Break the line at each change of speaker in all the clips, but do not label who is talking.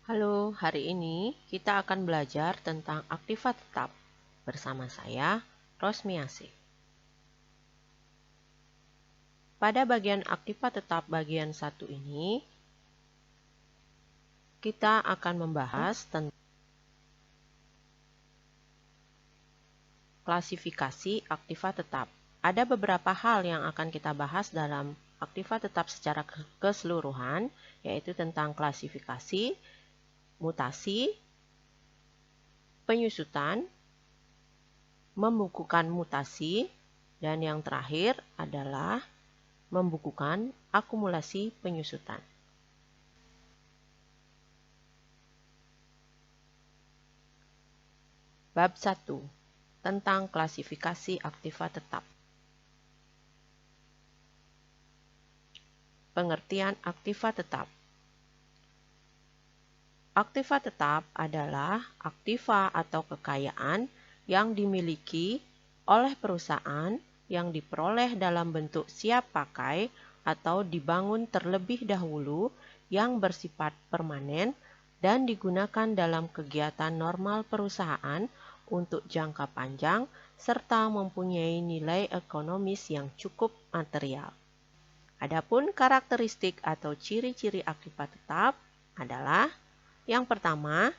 Halo, hari ini kita akan belajar tentang aktiva tetap bersama saya, Rosmiasih. Pada bagian aktiva tetap bagian 1 ini, kita akan membahas tentang klasifikasi aktiva tetap. Ada beberapa hal yang akan kita bahas dalam aktiva tetap secara keseluruhan, yaitu tentang klasifikasi, mutasi, penyusutan, membukukan mutasi, dan yang terakhir adalah membukukan akumulasi penyusutan. Bab 1 tentang klasifikasi aktiva tetap. Pengertian aktiva tetap. Aktiva tetap adalah aktiva atau kekayaan yang dimiliki oleh perusahaan yang diperoleh dalam bentuk siap pakai atau dibangun terlebih dahulu yang bersifat permanen dan digunakan dalam kegiatan normal perusahaan untuk jangka panjang serta mempunyai nilai ekonomis yang cukup material. Adapun karakteristik atau ciri-ciri aktiva tetap adalah yang pertama,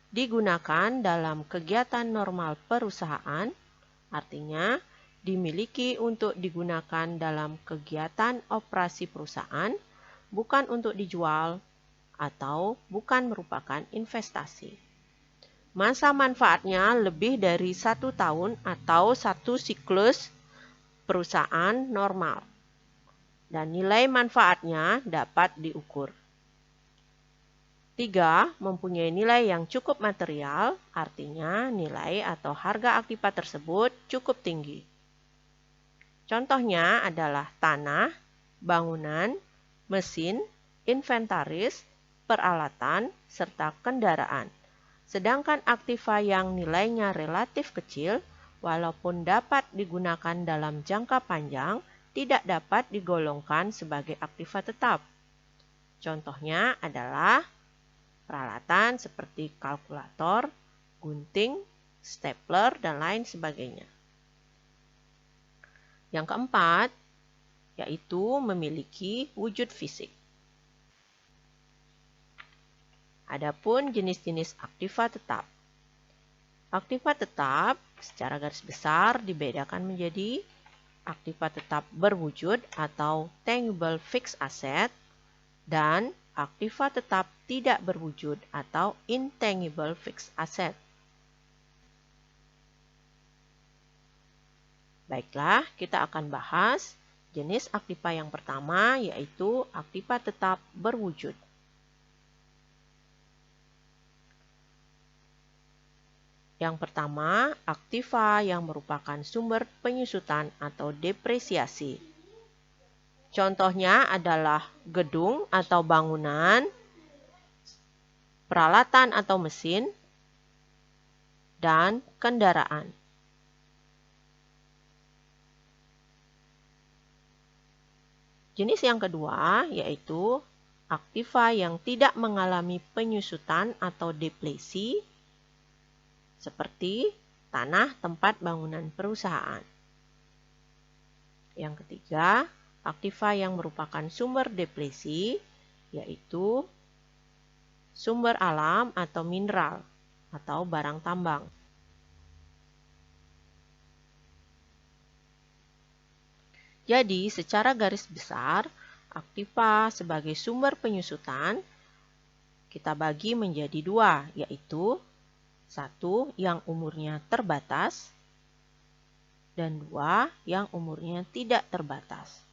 digunakan dalam kegiatan normal perusahaan, artinya dimiliki untuk digunakan dalam kegiatan operasi perusahaan, bukan untuk dijual atau bukan merupakan investasi. Masa manfaatnya lebih dari 1 tahun atau 1 siklus perusahaan normal, dan nilai manfaatnya dapat diukur. 3. Mempunyai nilai yang cukup material, artinya nilai atau harga aktiva tersebut cukup tinggi. Contohnya adalah tanah, bangunan, mesin, inventaris, peralatan, serta kendaraan. Sedangkan aktiva yang nilainya relatif kecil, walaupun dapat digunakan dalam jangka panjang, tidak dapat digolongkan sebagai aktiva tetap. Contohnya adalah peralatan seperti kalkulator, gunting, stapler, dan lain sebagainya. Yang keempat, yaitu memiliki wujud fisik. Adapun jenis-jenis aktiva tetap. Aktiva tetap secara garis besar dibedakan menjadi aktiva tetap berwujud atau tangible fixed asset dan aktiva tetap tidak berwujud atau intangible fixed asset. Baiklah, kita akan bahas jenis aktiva yang pertama, yaitu aktiva tetap berwujud. Yang pertama, aktiva yang merupakan sumber penyusutan atau depresiasi. Contohnya adalah gedung atau bangunan, peralatan atau mesin, dan kendaraan. Jenis yang kedua yaitu aktiva yang tidak mengalami penyusutan atau depresi, seperti tanah tempat bangunan perusahaan. Yang ketiga, aktiva yang merupakan sumber depresi, yaitu sumber alam atau mineral atau barang tambang. Jadi, secara garis besar, aktiva sebagai sumber penyusutan kita bagi menjadi 2, yaitu 1 yang umurnya terbatas dan 2 yang umurnya tidak terbatas.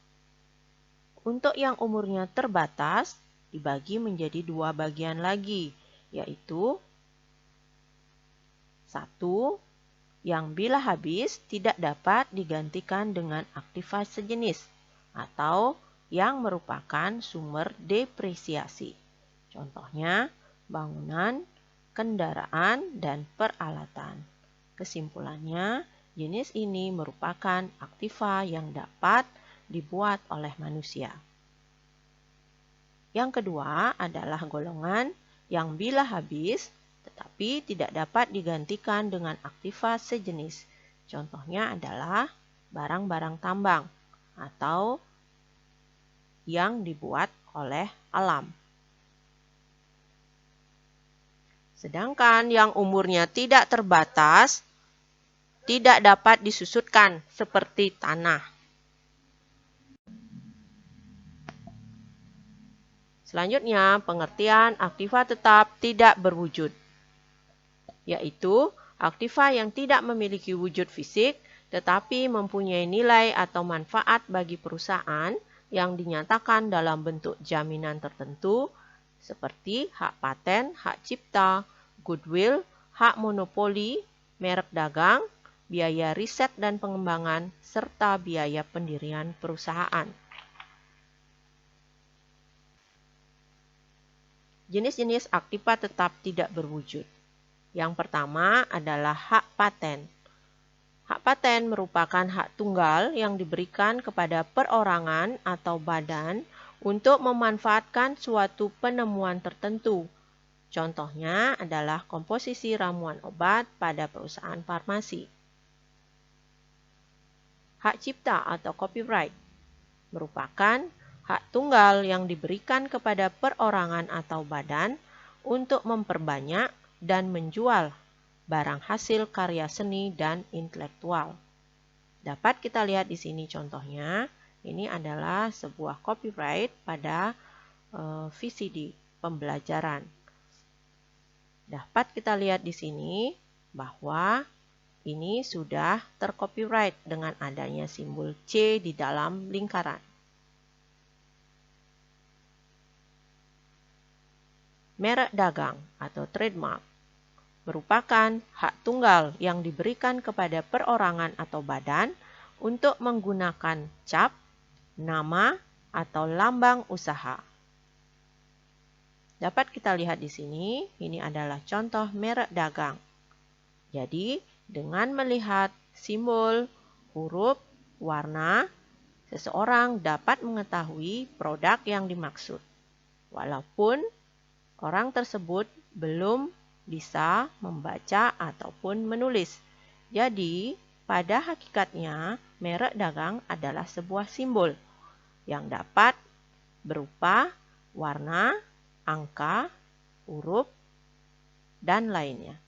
Untuk yang umurnya terbatas dibagi menjadi 2 bagian lagi, yaitu 1 yang bila habis tidak dapat digantikan dengan aktiva sejenis atau yang merupakan sumber depresiasi. Contohnya bangunan, kendaraan, dan peralatan. Kesimpulannya, jenis ini merupakan aktiva yang dapat dibuat oleh manusia. Yang kedua adalah golongan yang bila habis tetapi tidak dapat digantikan dengan aktiva sejenis. Contohnya adalah barang-barang tambang atau yang dibuat oleh alam. Sedangkan yang umurnya tidak terbatas tidak dapat disusutkan seperti tanah. Selanjutnya, pengertian aktiva tetap tidak berwujud, yaitu aktiva yang tidak memiliki wujud fisik tetapi mempunyai nilai atau manfaat bagi perusahaan yang dinyatakan dalam bentuk jaminan tertentu seperti hak paten, hak cipta, goodwill, hak monopoli, merek dagang, biaya riset dan pengembangan, serta biaya pendirian perusahaan. Jenis-jenis aktiva tetap tidak berwujud. Yang pertama adalah hak paten. Hak paten merupakan hak tunggal yang diberikan kepada perorangan atau badan untuk memanfaatkan suatu penemuan tertentu. Contohnya adalah komposisi ramuan obat pada perusahaan farmasi. Hak cipta atau copyright merupakan hak tunggal yang diberikan kepada perorangan atau badan untuk memperbanyak dan menjual barang hasil karya seni dan intelektual. Dapat kita lihat di sini contohnya, ini adalah sebuah copyright pada VCD pembelajaran. Dapat kita lihat di sini bahwa ini sudah tercopyright dengan adanya simbol C di dalam lingkaran. Merek dagang atau trademark merupakan hak tunggal yang diberikan kepada perorangan atau badan untuk menggunakan cap, nama, atau lambang usaha. Dapat kita lihat di sini, ini adalah contoh merek dagang. Jadi, dengan melihat simbol, huruf, warna, seseorang dapat mengetahui produk yang dimaksud. Walaupun orang tersebut belum bisa membaca ataupun menulis. Jadi, pada hakikatnya, merek dagang adalah sebuah simbol yang dapat berupa warna, angka, huruf, dan lainnya.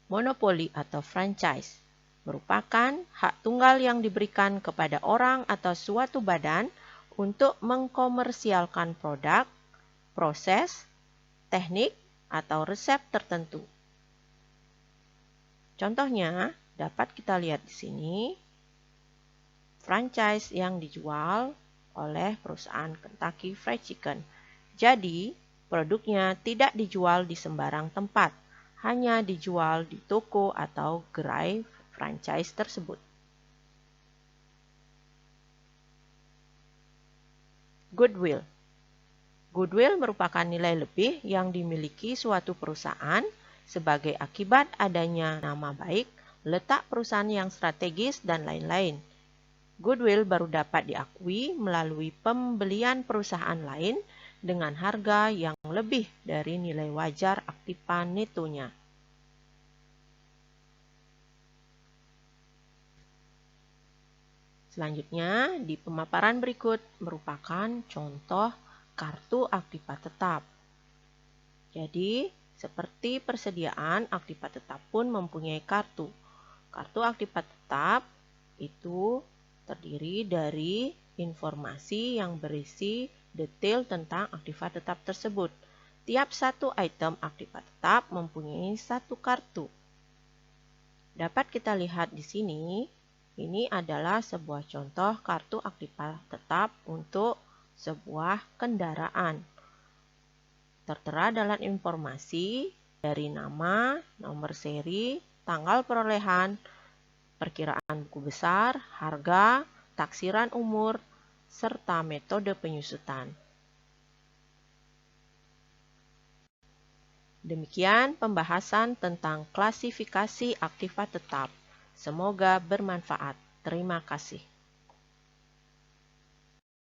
Monopoli atau franchise merupakan hak tunggal yang diberikan kepada orang atau suatu badan untuk mengkomersialkan produk, proses, teknik, atau resep tertentu. Contohnya, dapat kita lihat di sini, franchise yang dijual oleh perusahaan Kentucky Fried Chicken. Jadi, produknya tidak dijual di sembarang tempat, hanya dijual di toko atau gerai franchise tersebut. Goodwill. Goodwill merupakan nilai lebih yang dimiliki suatu perusahaan sebagai akibat adanya nama baik, letak perusahaan yang strategis, dan lain-lain. Goodwill baru dapat diakui melalui pembelian perusahaan lain dengan harga yang lebih dari nilai wajar aktiva netonya. Selanjutnya, di pemaparan berikut merupakan contoh kartu aktiva tetap. Jadi, seperti persediaan, aktiva tetap pun mempunyai kartu. Kartu aktiva tetap itu terdiri dari informasi yang berisi detail tentang aktiva tetap tersebut. Tiap satu item aktiva tetap mempunyai satu kartu. Dapat kita lihat di sini, ini adalah sebuah contoh kartu aktiva tetap untuk sebuah kendaraan. Tertera dalam informasi dari nama, nomor seri, tanggal perolehan, perkiraan buku besar, harga, taksiran umur, serta metode penyusutan. Demikian pembahasan tentang klasifikasi aktiva tetap. Semoga bermanfaat. Terima kasih.